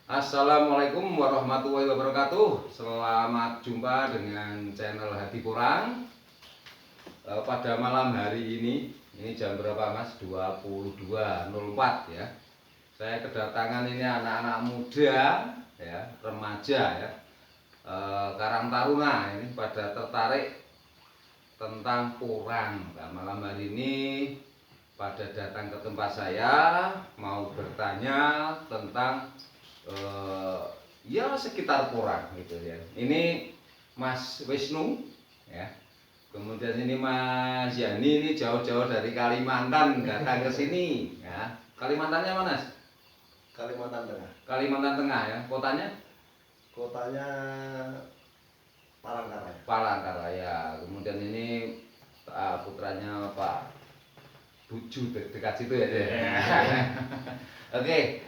Assalamualaikum warahmatullahi wabarakatuh. Selamat jumpa dengan channel Hati Porang. Pada malam hari ini jam berapa Mas? 22.04 ya. Saya kedatangan ini anak-anak muda ya, remaja ya. Karang Taruna ini pada tertarik tentang porang. Nah, malam hari ini pada datang ke tempat saya mau bertanya tentang ya sekitar porang gitu ya. Ini Mas Wisnu ya. Kemudian ini Mas Yani, ini jauh-jauh dari Kalimantan datang ke sini ya. Kalimantannya mana, Mas? Kalimantan Tengah. Kalimantan Tengah ya. Kotanya? Kotanya Palangkaraya. Palangkaraya. Kemudian ini putranya Pak Buju dekat situ ya. Oke.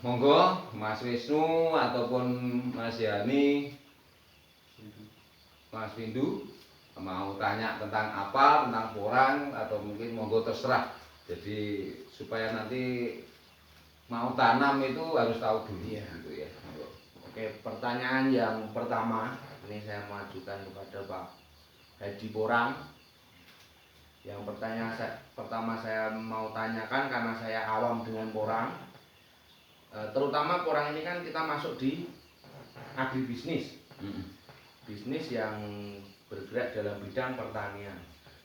Monggo Mas Wisnu ataupun Mas Yani, Mas Windu mau tanya tentang apa, tentang porang atau mungkin monggo terserah. Jadi supaya nanti mau tanam itu harus tahu dulu gitu ya. Oke, pertanyaan yang pertama ini saya mengajukan kepada Pak Hadi Porang. Yang pertama saya mau tanyakan karena saya awam dengan porang. Terutama porang ini kan kita masuk di agribisnis, bisnis yang bergerak dalam bidang pertanian.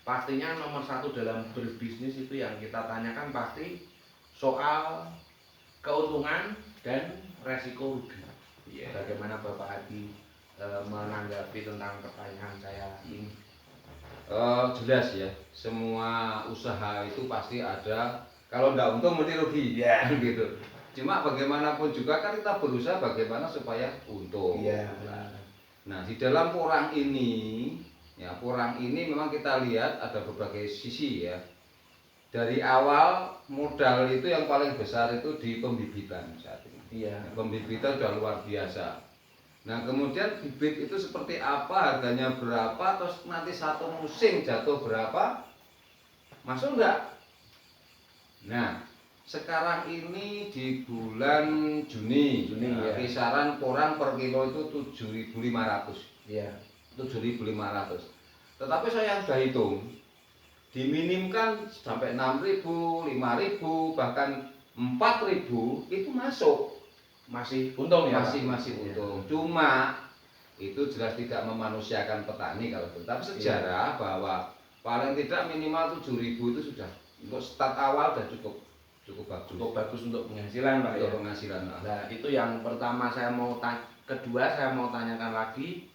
Pastinya nomor satu dalam berbisnis itu yang kita tanyakan pasti soal keuntungan dan resiko rugi. Bagaimana Bapak Hadi menanggapi tentang pertanyaan saya ini? Jelas ya, semua usaha itu pasti ada, kalau nggak untung mesti rugi gitu. Cuma bagaimanapun juga kan kita berusaha bagaimana supaya untung. Nah, di dalam porang ini memang kita lihat ada berbagai sisi ya. Dari awal modal itu yang paling besar itu di pembibitan saat ini. Pembibitan sudah luar biasa. Nah, kemudian bibit itu seperti apa, harganya berapa, terus nanti satu musim jatuh berapa, masuk enggak? Nah, sekarang ini di bulan Juni kisaran porang per kilo itu 7.500. 7.500. Tetapi saya sudah hitung, diminimkan sampai 6.000, 5.000, bahkan 4.000 itu masuk. Masih untung ya? Masih untung. Cuma itu jelas tidak memanusiakan petani kalau itu. Tapi sejarah bahwa paling tidak minimal 7.000 itu sudah untuk start awal sudah cukup bagus. Cukup bagus untuk penghasilan, Pak. Untuk penghasilan. Nah, itu yang pertama kedua saya mau tanyakan lagi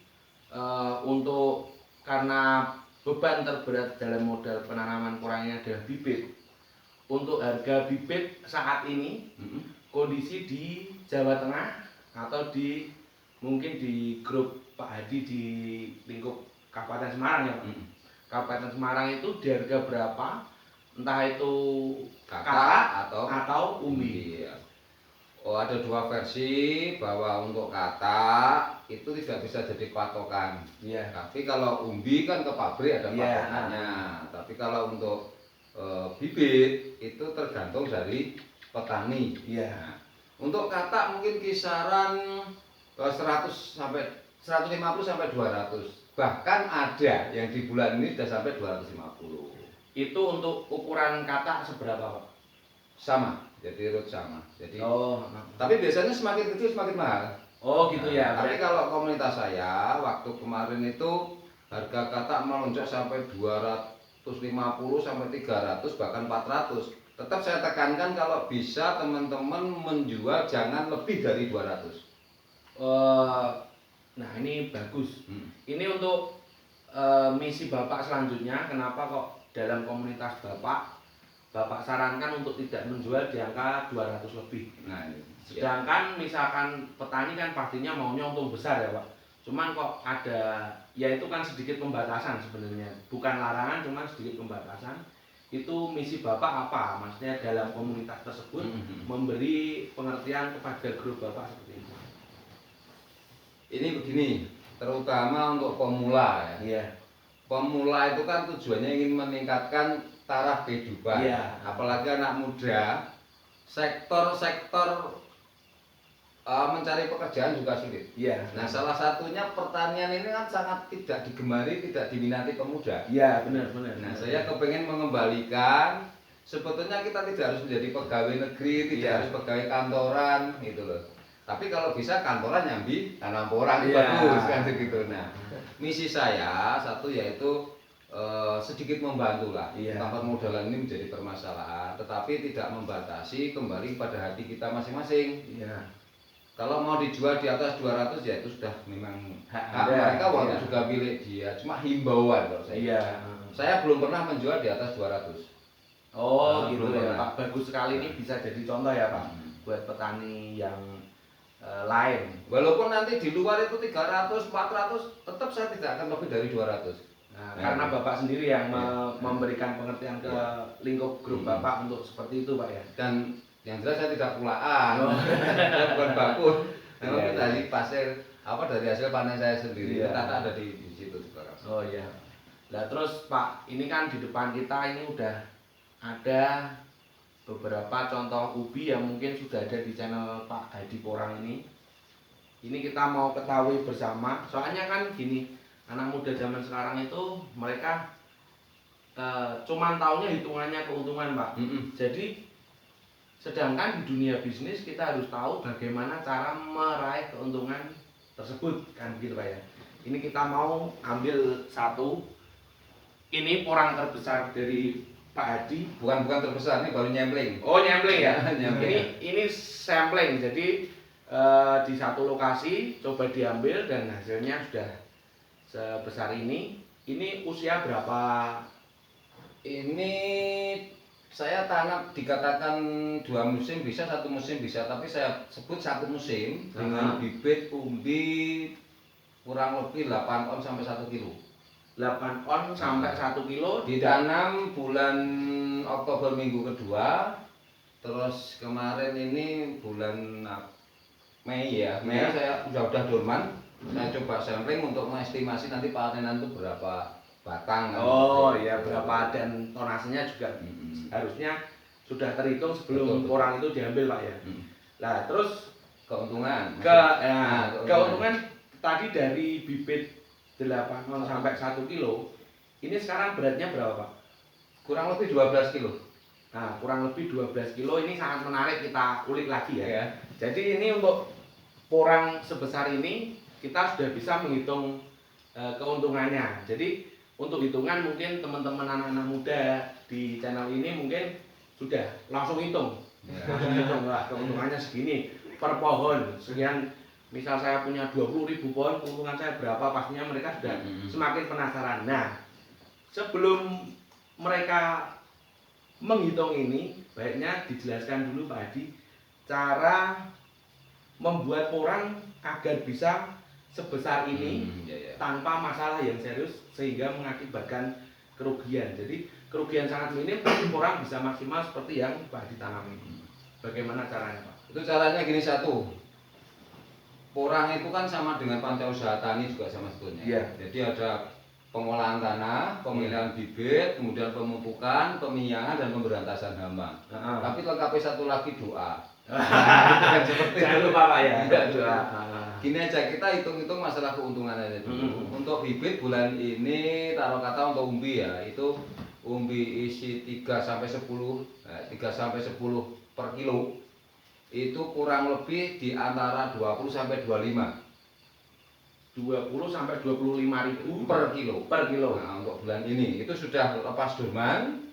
untuk karena beban terberat dalam modal penanaman porangnya adalah bibit. Untuk harga bibit saat ini kondisi di Jawa Tengah atau mungkin di grup Pak Hadi di lingkup Kabupaten Semarang ya, Pak. Kabupaten Semarang itu di harga berapa? Entah itu kata atau umbi. Ada dua versi bahwa untuk kata itu tidak bisa jadi patokan. Tapi kalau umbi kan ke pabrik ada patokannya. Tapi kalau untuk bibit itu tergantung dari petani. Nah, untuk kata mungkin kisaran 150 sampai 200. Bahkan ada yang di bulan ini sudah sampai 250. Itu untuk ukuran kata seberapa, Pak? Sama, jadi urut sama. Jadi tapi biasanya semakin kecil semakin mahal. Gitu ya. Tapi kalau komunitas saya waktu kemarin itu harga kata melonjak sampai 250 sampai 300 bahkan 400. Tetap saya tekankan kalau bisa teman-teman menjual jangan lebih dari 200. Nah, ini bagus. Ini untuk misi Bapak selanjutnya, kenapa kok dalam komunitas Bapak sarankan untuk tidak menjual di angka 200 lebih. Nah, sedangkan misalkan petani kan pastinya maunya untung besar ya, Pak. Cuman kok ada, ya itu kan sedikit pembatasan sebenarnya. Bukan larangan, cuman sedikit pembatasan. Itu misi Bapak apa? Maksudnya dalam komunitas tersebut memberi pengertian kepada grup Bapak seperti itu. Ini begini, terutama untuk pemula ya. Pemula itu kan tujuannya ingin meningkatkan taraf kehidupan. Apalagi anak muda, sektor mencari pekerjaan juga sulit. Iya. Nah, salah satunya pertanian ini kan sangat tidak digemari, tidak diminati pemuda. Iya, benar. Nah, saya kepengen mengembalikan, sebetulnya kita tidak harus menjadi pegawai negeri, tidak harus pegawai kantoran, gitu loh. Tapi kalau bisa kantoran nyambi, tanam porang bagus kan begitu. Nah, misi saya satu yaitu sedikit membantu lah. Tanpa permodalan ini menjadi permasalahan, tetapi tidak membatasi, kembali pada hati kita masing-masing. Kalau mau dijual di atas 200 ya itu sudah memang hak mereka, waktu juga milik dia. Cuma himbauan kalau saya. Saya belum pernah menjual di atas 200. Oh, gitu ya Pak. Bagus sekali, ini bisa jadi contoh ya Pak buat petani yang lain. Walaupun nanti di luar itu 300, 400, tetap saya tidak akan lebih dari 200. Karena Bapak sendiri yang memberikan pengertian ke lingkup grup Bapak untuk seperti itu Pak ya. Dan yang jelas saya tidak pulaan, saya bukan bakul. Memang dari pasir dari hasil panen saya sendiri. Tata ada di situ sekarang. Oh iya. Nah terus Pak, ini kan di depan kita ini udah ada beberapa contoh ubi yang mungkin sudah ada di channel Pak Hadi Porang ini. Ini kita mau ketahui bersama. Soalnya kan gini, anak muda zaman sekarang itu mereka cuman taunya hitungannya keuntungan Pak. Jadi sedangkan di dunia bisnis kita harus tahu bagaimana cara meraih keuntungan tersebut kan gitu Pak ya. Ini kita mau ambil satu. Ini porang terbesar dari Pak Hadi. Bukan terbesar, ini baru nyempling. Oh nyempling ya. Nyempling. Ini sampling. Jadi di satu lokasi coba diambil dan hasilnya sudah sebesar ini. Ini usia berapa? Ini saya tanam dikatakan 2 musim bisa, 1 musim bisa, tapi saya sebut 1 musim dengan bibit umbi kurang lebih 8 on sampai 1 kilo. 8 on sampai 1 kilo. Ditanam bulan Oktober minggu kedua, terus kemarin ini bulan Mei ya. Mei saya udah dorman. Saya coba sampling untuk mengestimasi nanti panenan itu berapa batang. Oh iya, berapa dan tonasenya juga harusnya sudah terhitung sebelum porang itu diambil Pak ya. Nah terus keuntungan. Keuntungan tadi dari bibit 8 on sampai 1 kilo. Ini sekarang beratnya berapa Pak? Kurang lebih 12 kilo. Nah kurang lebih 12 kilo, ini sangat menarik kita ulik lagi ya. Jadi ini untuk porang sebesar ini kita sudah bisa menghitung keuntungannya. Jadi untuk hitungan mungkin teman-teman anak-anak muda di channel ini mungkin sudah langsung hitung. Langsung hitung lah keuntungannya segini per pohon. Sekian, misal saya punya 20.000 pohon, keuntungan saya berapa, pastinya mereka sudah semakin penasaran. Nah, sebelum mereka menghitung ini, baiknya dijelaskan dulu Pak Hadi cara membuat porang agar bisa sebesar ini tanpa masalah yang serius sehingga mengakibatkan kerugian. Jadi kerugian sangat minim tapi porang bisa maksimal seperti yang Pak ditanam ini. Bagaimana caranya Pak? Itu caranya gini, satu, porang itu kan sama dengan pancausaha tani juga sama sebetulnya. Jadi ada pengolahan tanah, pemilihan bibit, kemudian pemupukan, peminyahan dan pemberantasan hama. Tapi lengkapi satu lagi doa. Jangan lupa Pak ya. Doa. Gini aja, kita hitung-hitung masalah keuntungan aja dulu. Untuk bibit bulan ini taruh kata untuk umbi ya, itu umbi isi 3 sampai 10 per kilo. Itu kurang lebih di antara 20 sampai 25. 20 sampai 25.000 per kilo. Nah, untuk bulan ini itu sudah lepas dorman.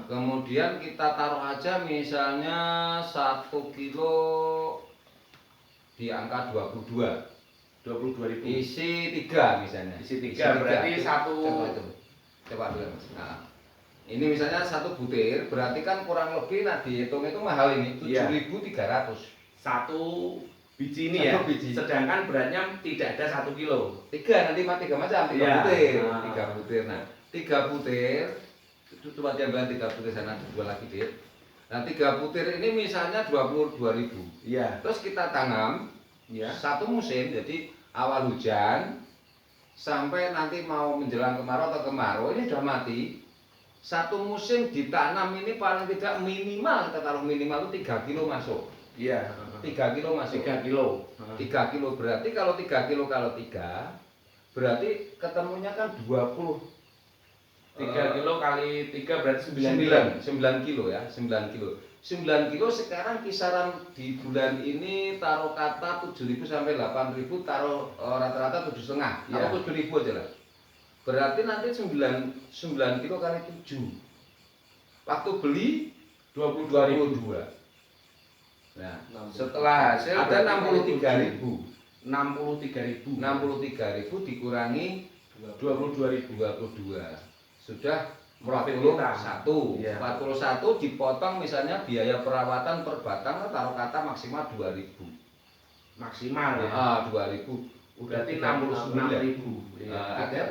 Kemudian kita taruh aja misalnya 1 kilo di angka 22.000. Isi 3 misalnya. Isi 3 berarti satu. Coba dulu Mas. Nah, ini misalnya 1 butir, berarti kan kurang lebih dihitung itu mahal ini 7.300. Satu biji ini ya. Biji. Sedangkan beratnya tidak ada 1 kilo. 3 macam, 3 butir. 3 butir. Nah, 3 butir itu cuma diambil 3 butir sana jual lagi Dit. Nah 3 butir ini misalnya 22.000. Terus kita tanam 1 musim, jadi awal hujan sampai nanti mau menjelang kemarau atau kemarau ini sudah mati. 1 musim ditanam ini paling tidak minimal, kita taruh minimal itu 3 kilo masuk. Iya. 3 kilo masuk. 3 kilo. 3 kilo berarti kalau 3 kilo kalau 3 berarti ketemunya kan 20. 3 kilo kali 3 berarti 9 kilo ya, 9 kilo. 9 kilo sekarang kisaran di bulan ini taruh kata 7.000 sampai 8.000, taruh rata-rata 7,5 Iya. atau 7.000 aja lah. Berarti nanti 9 kilo kali 7. Waktu beli 22. Nah, Setelah hasil ada berarti 63.000. 63.000 dikurangi 22.000. Sudah Profit 41. Iya. 41 dipotong misalnya biaya perawatan per batang taruh kata maksimal 2.000. Maksimal ya. 2.000. Udah Berarti 69.000. 69.000. Artinya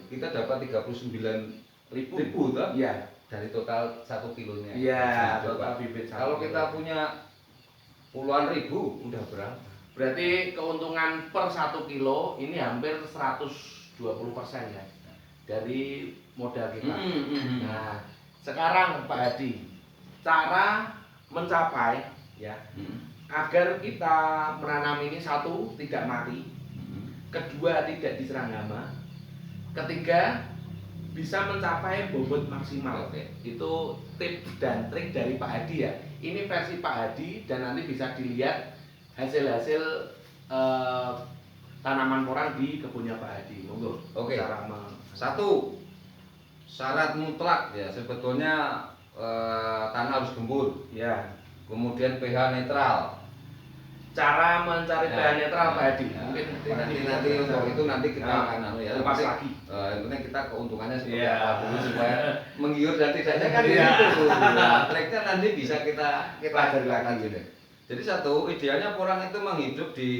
kita dapat 39.000 toh Iya. dari total 1 kilonya. Iya, Nah, total coba. bibit 1 Kalau kilo. kita punya puluhan ribu udah berapa? Berarti keuntungan per 1 kilo ini hampir 120% ya dari modal kita. Nah, sekarang Pak Hadi, cara mencapai ya agar kita menanam ini satu tidak mati, kedua tidak diserang hama, ketiga bisa mencapai bobot maksimal. Oke. Itu tips dan trik dari Pak Hadi ya. Ini versi Pak Hadi dan nanti bisa dilihat hasil-hasil tanaman porang di kebunnya Pak Hadi. Monggo. Oke. Cara Satu, syarat mutlak ya sebetulnya tanah harus gembur, ya. kemudian pH netral. Cara mencari Ya. pH netral Pak Hadi. Ya. Mungkin Nanti untuk itu nanti kita akan ya. yang Pas penting, lagi. yang penting kita keuntungannya seperti Iya. apa dulu supaya menggiur dan tidaknya kan Iya. itu. Nah, treknya nanti bisa kita Pelajari lagi. lanjut deh. Jadi satu, idealnya porang itu menghidup di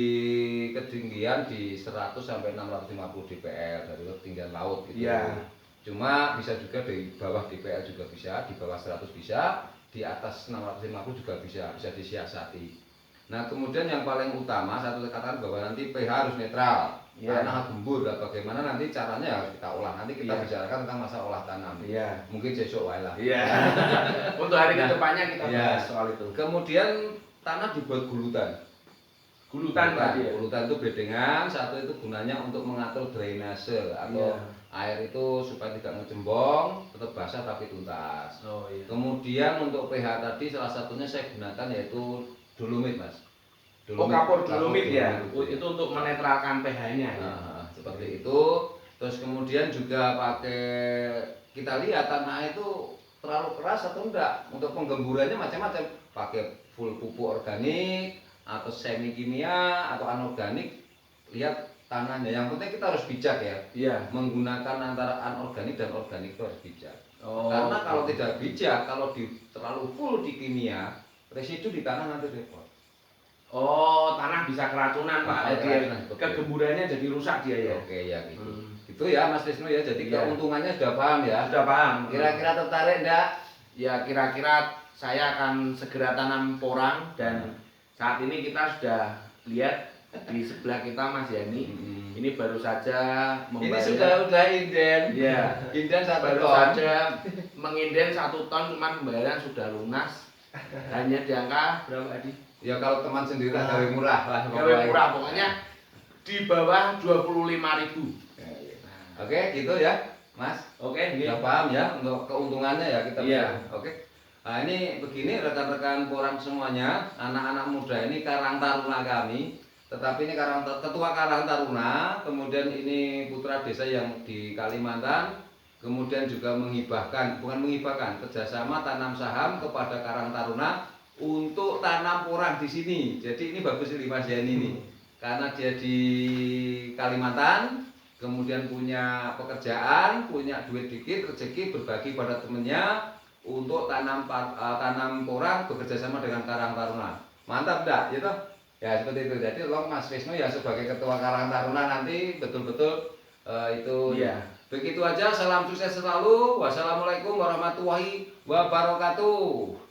ketinggian di 100 sampai 650 dpl dari ketinggian laut gitu. Iya. Cuma bisa juga di bawah dpl juga bisa, di bawah 100 bisa, di atas 650 juga bisa disiasati. Nah, kemudian yang paling utama satu katakan bahwa nanti pH harus netral. Iya. Tanah gembur dan bagaimana nanti caranya harus kita olah. Nanti kita Iya. bicarakan tentang masa olah tanam. Iya. Mungkin besok wae lah. Iya. Untuk hari Nah, kedepannya kita iya. bahas soal itu. Kemudian tanah dibuat gulutan. Gulutan tadi ya. Gulutan itu bedengan, satu itu gunanya untuk mengatur drainase atau Iya. air itu supaya tidak ngejembong, tetap basah tapi tuntas. Oh iya. Kemudian untuk pH tadi salah satunya saya gunakan yaitu dolomit, Mas. Oh, kapur dolomit ya. dolomit. Itu untuk menetralkan pH-nya ya. Nah, seperti itu. Terus kemudian juga pakai kita lihat tanah itu terlalu keras atau enggak. Untuk penggemburannya macam-macam. Pakai full pupuk organik atau semi kimia atau anorganik. Lihat tanahnya. Yang penting kita harus bijak ya. Iya. Menggunakan antara anorganik dan organik itu harus bijak. Oh. Karena kalau tidak bijak, kalau terlalu full di kimia, residu di tanah nanti repot. Oh, tanah bisa keracunan Pak. Ah, Jadi keracunan, betul. kegemburannya jadi rusak dia ya. Oke ya gitu. Hmm. Gitu ya Mas Wisnu ya. Jadi Iya. keuntungannya sudah paham ya. Sudah paham. Kira-kira tertarik enggak? Ya kira-kira saya akan segera tanam porang dan saat ini kita sudah lihat di sebelah kita Mas Yani. Ini baru saja Ini membayar. sudah inden. Ya. Inden 1 Baru ton. saja menginden 1 ton, cuman pembayaran sudah lunas. Hanya di angka berapa Adi? Ya kalau teman sendiri dari murah lah. Gawe murah pokoknya di bawah 25.000. Oke, gitu ya, Mas. Oke, Sudah paham ya untuk keuntungannya ya kita Iya. bisa. Oke. Nah, ini begini rekan-rekan porang semuanya, anak-anak muda ini Karang Taruna kami. Tetapi ini ketua Karang Taruna, kemudian ini putra desa yang di Kalimantan, kemudian juga bukan menghibahkan, kerjasama tanam saham kepada Karang Taruna untuk tanam porang di sini. Jadi ini bagus ini Mas Yani ini, karena dia di Kalimantan, kemudian punya pekerjaan, punya duit dikit, rezeki berbagi pada temennya untuk tanam porang bekerja sama dengan Karang Taruna. Mantap enggak? Gitu? Ya seperti itu. Jadi tolong Mas Wisnu ya sebagai ketua Karang Taruna nanti betul-betul itu. Iya. Begitu aja. Salam sukses selalu. Wassalamualaikum warahmatullahi wabarakatuh.